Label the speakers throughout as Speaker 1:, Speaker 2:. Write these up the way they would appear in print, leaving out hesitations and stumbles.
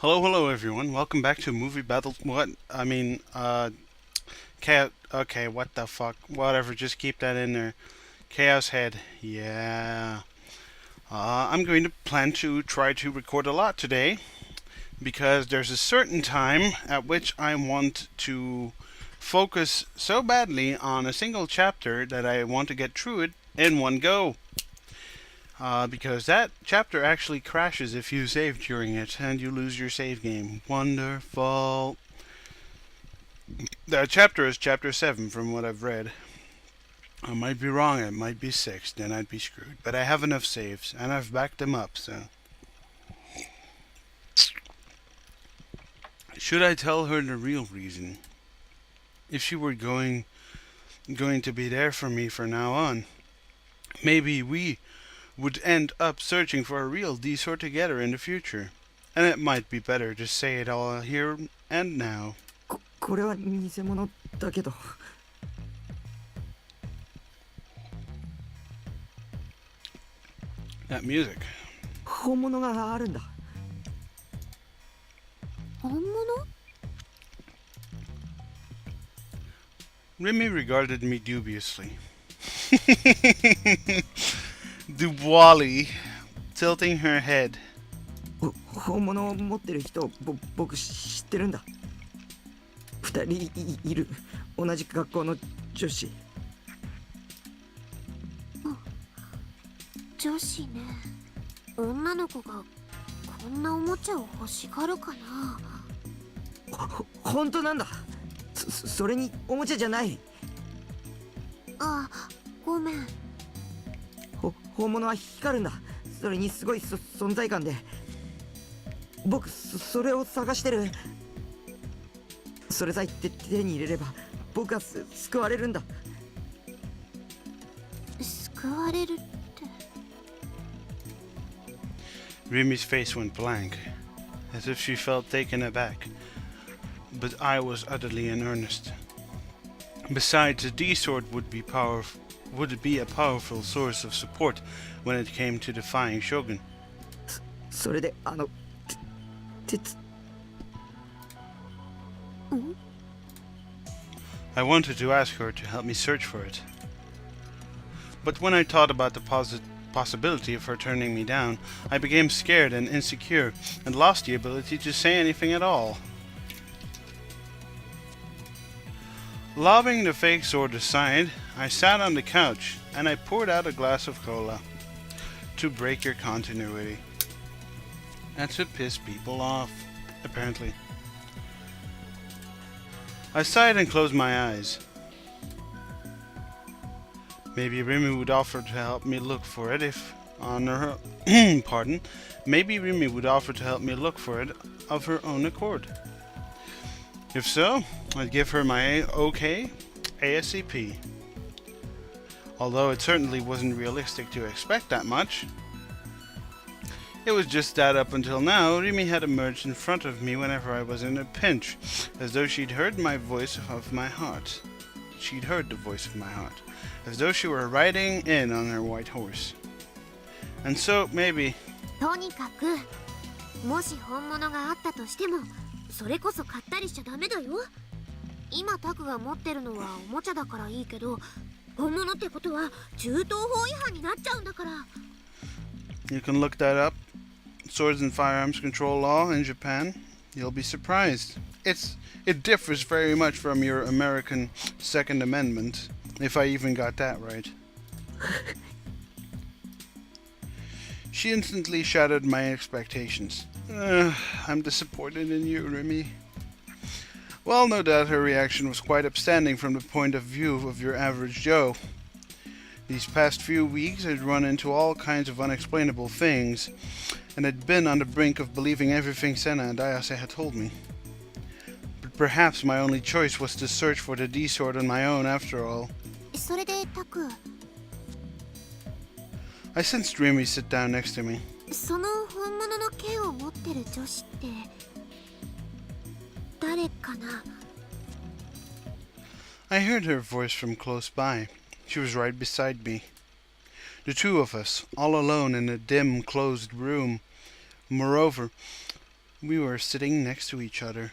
Speaker 1: Hello everyone. Welcome back to Movie Battle. What? Cat. Okay, what the fuck? Whatever, just keep that in there. Chaos Head. Yeah. I'm going to plan to try to record a lot today because there's a certain time at which I want to focus so badly on a single chapter that I want to get through it in one go. Because that chapter actually crashes if you save during it and you lose your save game. Wonderful. The chapter is chapter 7 from what I've read. I might be wrong, it might be 6, then I'd be screwed. But I have enough saves, and I've backed them up, so. Should I tell her the real reason? If she were going to be there for me from now on, maybe we would end up searching for a real D-sort together in the future. And it might be better to say it all here and now.
Speaker 2: これは偽物だけど
Speaker 1: That music.
Speaker 2: 本物があるんだ
Speaker 3: 本物
Speaker 1: Remy regarded me dubiously. Duwally, tilting her head.
Speaker 2: 本物を持ってる人僕知ってるんだ二人いる同じ学校の女子
Speaker 3: 女子ね。女の子がこんなおもちゃを欲しがるかな。
Speaker 2: 本当なんだそれにおもちゃじゃない
Speaker 3: あ、ごめん。
Speaker 2: 本物は光るんだそれにすごい存在感で僕それを探してるそれさえ手に入れれば僕は救われるんだ
Speaker 3: 救われるって
Speaker 1: Remy's face went blank, as if she felt taken aback. But I was utterly in earnest. Besides, a D-sword would be a powerful source of support when it came to defying Shogun.
Speaker 2: それで
Speaker 1: I wanted to ask her to help me search for it. But when I thought about the possibility of her turning me down, I became scared and insecure and lost the ability to say anything at all. Lobbing the fake sword aside, I sat on the couch and I poured out a glass of cola to break your continuity. And to piss people off, apparently. I sighed and closed my eyes. Maybe Remy would offer to help me look for it if, on her pardon, maybe Remy would offer to help me look for it of her own accord. If so, I'd give her my okay ASCP. Although it certainly wasn't realistic to expect that much. It was just that up until now, Remy had emerged in front of me whenever I was in a pinch, as though she'd heard my voice of my heart. She'd heard the voice of my heart, as though she were riding in on her white horse. And so, maybe...
Speaker 3: とにかくもし本物があったとしてもそれこそ買ったりしちゃダメだよ今タクが持ってるのはおもちゃだからいいけど本物ってことは銃刀法違反になっちゃうんだから
Speaker 1: You can look that up. Swords and Firearms Control Law in Japan. You'll be surprised. It differs very much from your American Second Amendment, if I even got that right. She instantly shattered my expectations. I'm disappointed in you, Remy. Well, no doubt her reaction was quite upstanding from the point of view of your average Joe. These past few weeks I'd run into all kinds of unexplainable things, and I'd been on the brink of believing everything Senna and Ayase had told me. But perhaps my only choice was to search for the D-sword on my own after all.
Speaker 3: それでタク
Speaker 1: I sensed Remy sit down next to me.
Speaker 3: その本物の剣を持ってる女子って誰かな
Speaker 1: I heard her voice from close by. She was right beside me. The two of us, all alone in a dim, closed room. Moreover, We were sitting next to each other.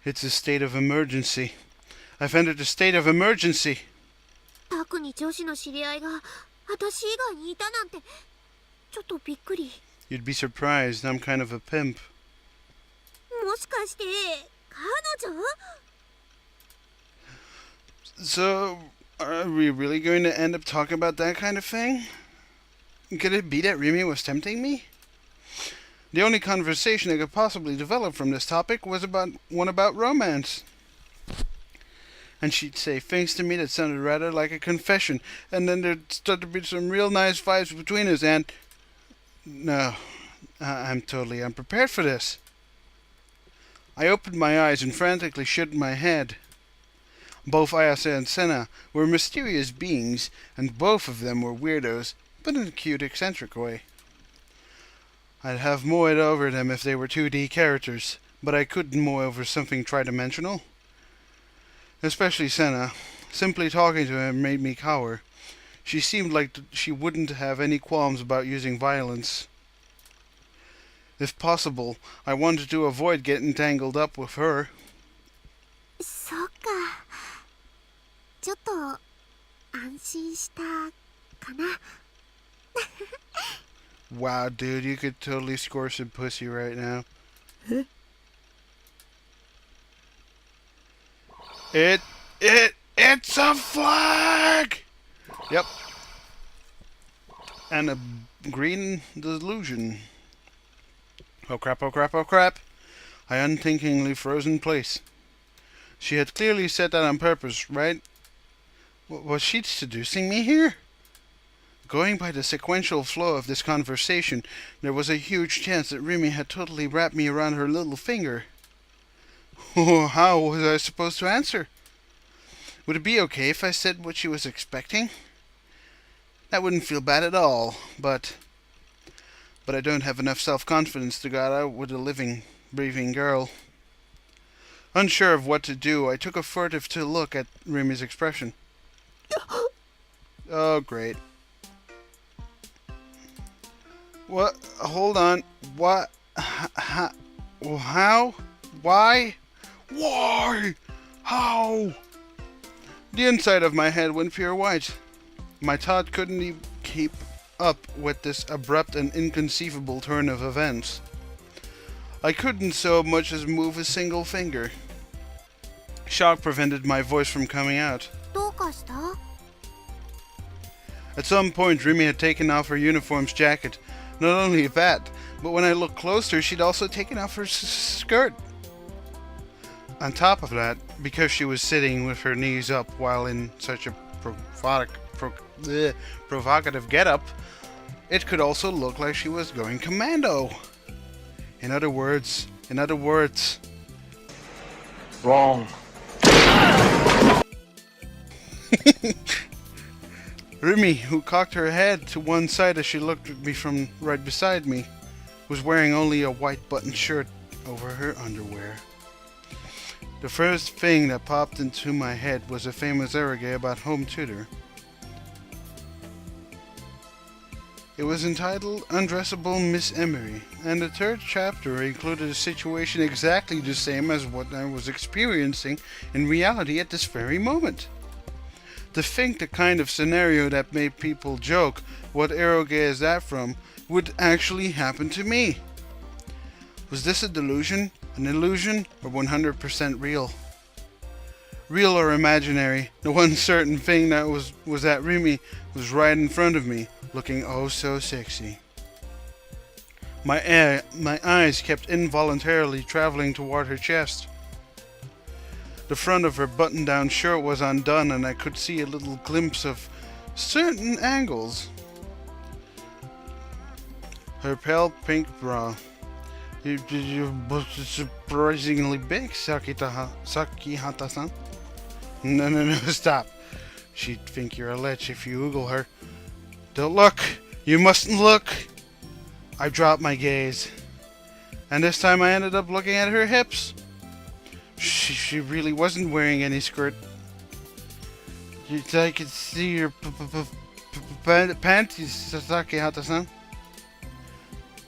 Speaker 1: It's a state of emergency. I've entered a state of emergency.
Speaker 3: タクに女子の知り合いが私以外にいたなんてちょっとびっくり。
Speaker 1: You'd be surprised. I'm kind of a pimp.
Speaker 3: もしかして彼女？
Speaker 1: So, are we really going to end up talking about that kind of thing? Could it be that Rimi was tempting me? The only conversation I could possibly develop from this topic was one about romance. And she'd say things to me that sounded rather like a confession, and then there'd start to be some real nice vibes between us, and... No, I'm totally unprepared for this. I opened my eyes and frantically shook my head. Both Ayase and Senna were mysterious beings, and both of them were weirdos, but in a cute, eccentric way. I'd have mowed over them if they were 2D characters, but I couldn't mow over something tridimensional. Especially Senna. Simply talking to her made me cower. She seemed like she wouldn't have any qualms about using violence. If possible, I wanted to avoid getting tangled up with her.
Speaker 3: そっか。ちょっと安心したかな。
Speaker 1: Wow, dude, you could totally score some pussy right now. It's a flag! Yep. And a green delusion. Oh crap, oh crap, oh crap. I unthinkingly froze in place. She had clearly said that on purpose, right? Was she seducing me here? Going by the sequential flow of this conversation, there was a huge chance that Rimi had totally wrapped me around her little finger. How was I supposed to answer? Would it be okay if I said what she was expecting? That wouldn't feel bad at all, but I don't have enough self-confidence to go out with a living, breathing girl. Unsure of what to do, I took a furtive look at Rimi's expression. Oh, great. What? Hold on. What? How? Why? Why? How? The inside of my head went pure white. My thought couldn't even keep up with this abrupt and inconceivable turn of events. I couldn't so much as move a single finger. Shock prevented my voice from coming out.
Speaker 3: どうかした？
Speaker 1: At some point, Rimi had taken off her uniform's jacket. Not only that, but when I looked closer, she'd also taken off her skirt. On top of that, because she was sitting with her knees up while in such a provocative getup, it could also look like she was going commando. In other words...
Speaker 4: Wrong.
Speaker 1: Rimi, who cocked her head to one side as she looked at me from right beside me, was wearing only a white buttoned shirt over her underwear. The first thing that popped into my head was a famous eroge about home tutor. It was entitled Undressable Miss Emery, and the third chapter included a situation exactly the same as what I was experiencing in reality at this very moment. To think the kind of scenario that made people joke, "What eroge is that from?" would actually happen to me. Was this a delusion, an illusion, or 100% real? Real or imaginary, the one certain thing that was that Rimi was right in front of me, looking oh so sexy. My eyes kept involuntarily traveling toward her chest. The front of her button-down shirt was undone, and I could see a little glimpse of certain angles. Her pale pink bra. You're surprisingly big, Sakihata-san. No, stop. She'd think you're a lech if you oogle her. Don't look! You mustn't look! I dropped my gaze. And this time I ended up looking at her hips. She really wasn't wearing any skirt. I could see your panties, Sakihata-san.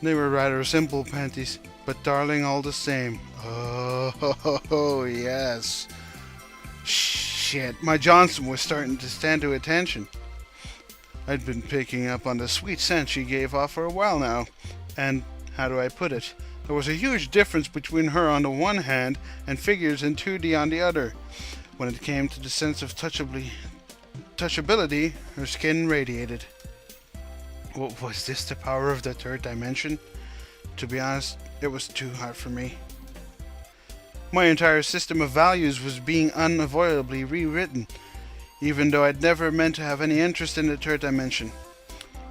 Speaker 1: They were rather simple panties, but darling all the same. Oh, yes. Shit, my Johnson was starting to stand to attention. I'd been picking up on the sweet scent she gave off for a while now, and, how do I put it, there was a huge difference between her on the one hand and figures in 2D on the other. When it came to the sense of touchability, her skin radiated. Was this the power of the third dimension? To be honest, it was too hard for me. My entire system of values was being unavoidably rewritten, even though I'd never meant to have any interest in the third dimension,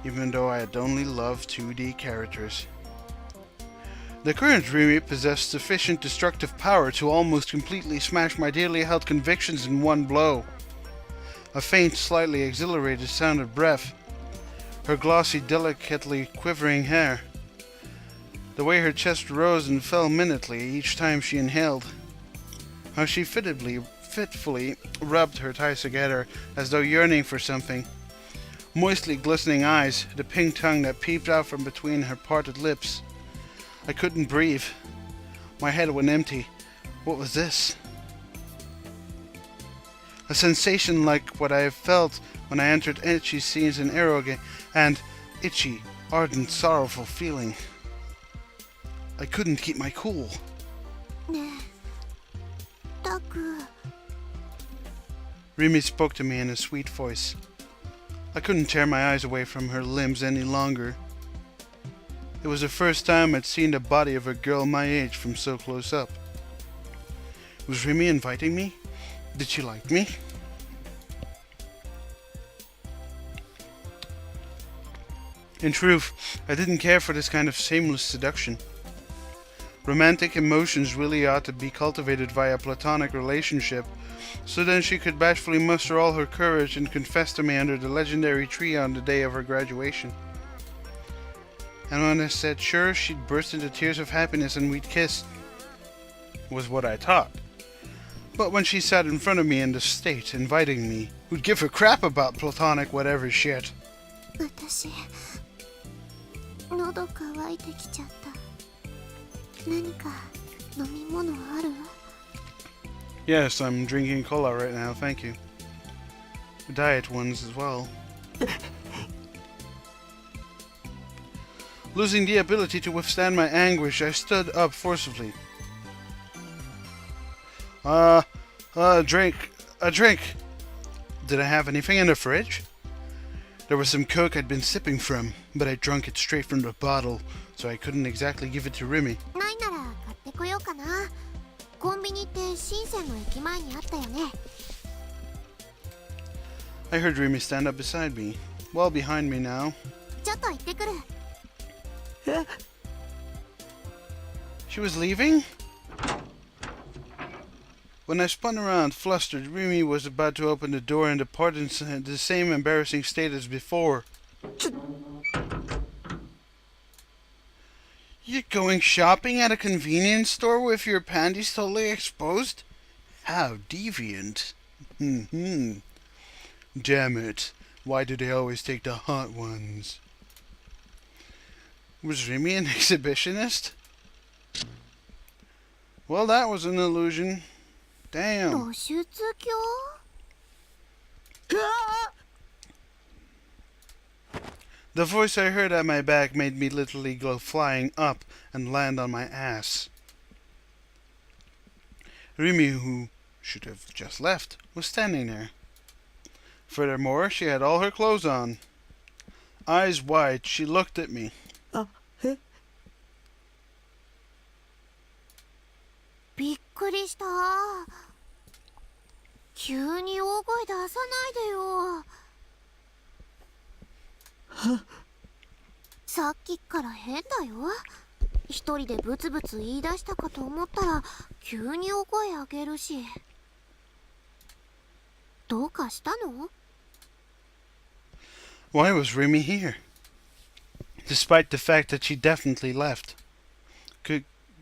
Speaker 1: even though I had only loved 2D characters. The current Rimi possessed sufficient destructive power to almost completely smash my dearly held convictions in one blow. A faint, slightly exhilarated sound of breath, her glossy, delicately quivering hair, the way her chest rose and fell minutely each time she inhaled, how she fitfully rubbed her thighs together as though yearning for something, moistly glistening eyes, the pink tongue that peeped out from between her parted lips. I couldn't breathe. My head went empty. What was this? A sensation like what I felt when I entered Ichi's scenes in Eroge, and itchy, ardent, sorrowful feeling. I couldn't keep my cool.
Speaker 3: ねえタク
Speaker 1: Rimi spoke to me in a sweet voice. I couldn't tear my eyes away from her limbs any longer. It was the first time I'd seen the body of a girl my age from so close up. Was Rimi inviting me? Did she like me? In truth, I didn't care for this kind of shameless seduction. Romantic emotions really ought to be cultivated via platonic relationship, so then she could bashfully muster all her courage and confess to me under the legendary tree on the day of her graduation. And when I said sure, she'd burst into tears of happiness and we'd kiss, was what I thought. But when she sat in front of me in the state, inviting me, who'd give a crap about platonic whatever shit?
Speaker 3: 私喉乾いてきちゃった。何か飲み物ある？
Speaker 1: Yes, I'm drinking cola right now, thank you. Diet ones as well. Losing the ability to withstand my anguish, I stood up forcibly. A drink. Did I have anything in the fridge? There was some Coke I'd been sipping from, but I drank it straight from the bottle, so I couldn't exactly give it to Rimi.
Speaker 3: ないなら買ってこようかな。コンビニって深センの駅前にあったよね。
Speaker 1: I heard Rimi stand up beside me, well behind me now.
Speaker 3: ちょっと行ってくる。
Speaker 1: She was leaving? When I spun around, flustered, Rimi was about to open the door and depart in the same embarrassing state as before. You're going shopping at a convenience store with your panties totally exposed? How deviant. Damn it. Why do they always take the hot ones? Was Rimi an exhibitionist? Well, that was an illusion. Damn.
Speaker 3: 露出狂？
Speaker 1: The voice I heard at my back made me literally go flying up and land on my ass. Rimi, who should have just left, was standing there. Furthermore, she had all her clothes on. Eyes wide, she looked at me.
Speaker 3: びっくりした。急に大声出さないでよ。さっきから変だよ。一人でブツブツ言い出したかと思ったら急に大声上げるし。どうかしたの？
Speaker 1: Why was Rimi here? Despite the fact that she definitely left.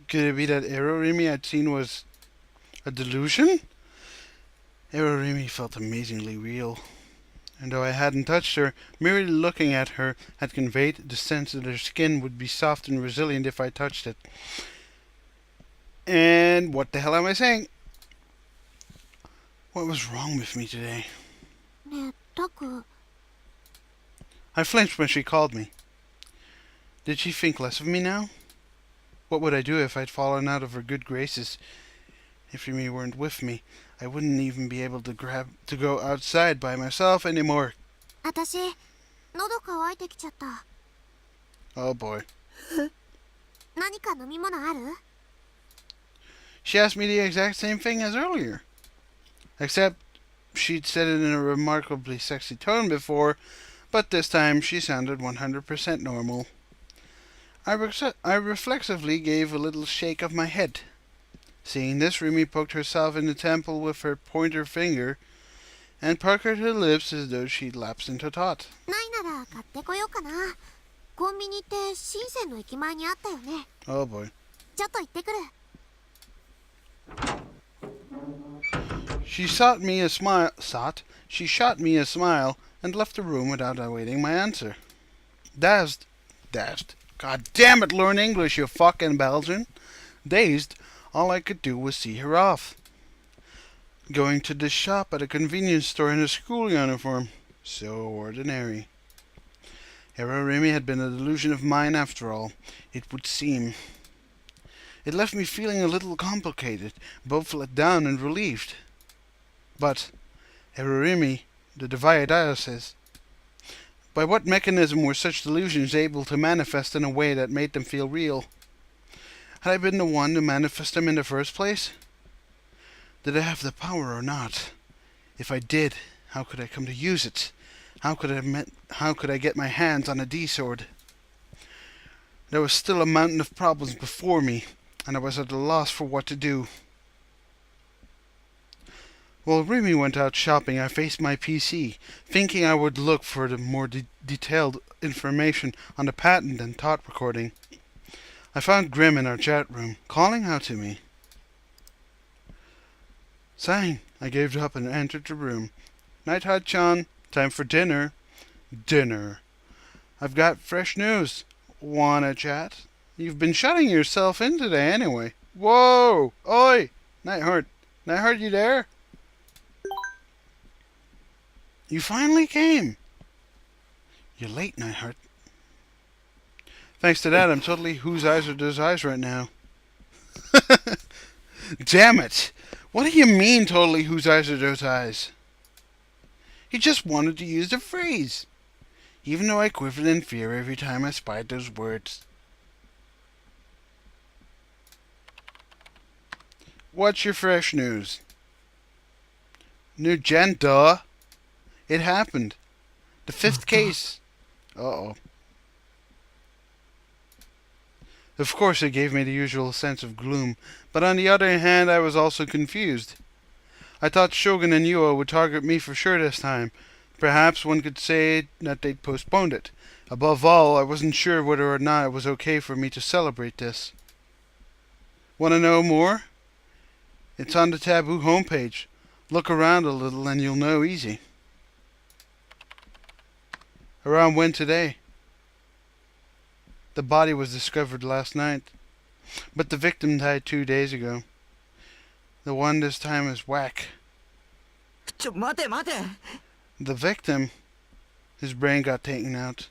Speaker 1: Could it be that Ero Rimi I'd seen was a delusion? Ero Rimi felt amazingly real. And though I hadn't touched her, merely looking at her had conveyed the sense that her skin would be soft and resilient if I touched it. And what the hell am I saying? What was wrong with me today?
Speaker 3: ねえタク
Speaker 1: I flinched when she called me. Did she think less of me now? What would I do if I'd fallen out of her good graces? If Remy weren't with me, I wouldn't even be able to go outside by myself anymore.
Speaker 3: 私喉乾いてきちゃった
Speaker 1: Oh boy.
Speaker 3: 何か飲み物ある
Speaker 1: She asked me the exact same thing as earlier. Except she'd said it in a remarkably sexy tone before, but this time she sounded 100% normal. I reflexively gave a little shake of my head. Seeing this, Remy poked herself in the temple with her pointer finger and puckered her lips as though she'd lapsed into thought.
Speaker 3: ないなら買ってこようかなコンビニって深センの駅前にあったよね
Speaker 1: Oh boy.
Speaker 3: ちょっと行ってくる
Speaker 1: She shot me a smile and left the room without awaiting my answer. Dazed. God damn it, learn English, you fucking Belgian. Dazed, all I could do was see her off. Going to the shop at a convenience store in a school uniform. So ordinary. Hero Remy had been a delusion of mine after all, it would seem. It left me feeling a little complicated, both let down and relieved. But, Hero Remy, the Diocese, by what mechanism were such delusions able to manifest in a way that made them feel real? Had I been the one to manifest them in the first place? Did I have the power or not? If I did, how could I come to use it? How could I get my hands on a D-sword? There was still a mountain of problems before me, and I was at a loss for what to do. While Remy went out shopping, I faced my PC, thinking I would look for the more detailed information on the patent and thought recording. I found Grim in our chat room, calling out to me. Sighing, I gave up and entered the room. Night-Chan, time for dinner. Dinner. I've got fresh news. Wanna chat? You've been shutting yourself in today anyway. Whoa! Oi! Nightheart, you there? You finally came. You're late, Nightheart. Thanks to that, I'm totally whose eyes are those eyes right now. Damn it! What do you mean, totally whose eyes are those eyes? He just wanted to use the phrase, even though I quivered in fear every time I spied those words. What's your fresh news? New gen, duh. It happened. The fifth case. Uh-oh. Of course, it gave me the usual sense of gloom, but on the other hand, I was also confused. I thought Shogun and Yuo would target me for sure this time. Perhaps one could say that they'd postponed it. Above all, I wasn't sure whether or not it was okay for me to celebrate this. Want to know more? It's on the Taboo homepage. Look around a little and you'll know easy. Around when today? The body was discovered last night, but the victim died 2 days ago. The one this time is whack.
Speaker 2: 待て
Speaker 1: The victim, his brain got taken out.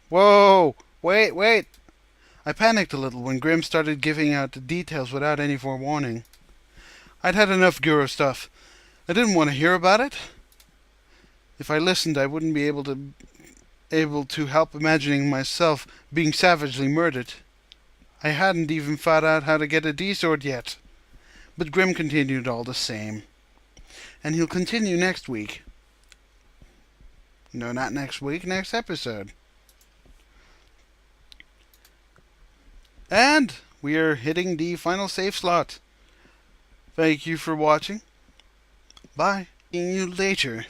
Speaker 1: Whoa! Wait! I panicked a little when Grim started giving out the details without any forewarning. I'd had enough Guro stuff. I didn't want to hear about it. If I listened, I wouldn't be able to help imagining myself being savagely murdered. I hadn't even thought out how to get a D-sword yet. But Grim continued all the same. And he'll continue next week. No, not next week, next episode. And we are hitting the final save slot. Thank you for watching. Bye. See you later.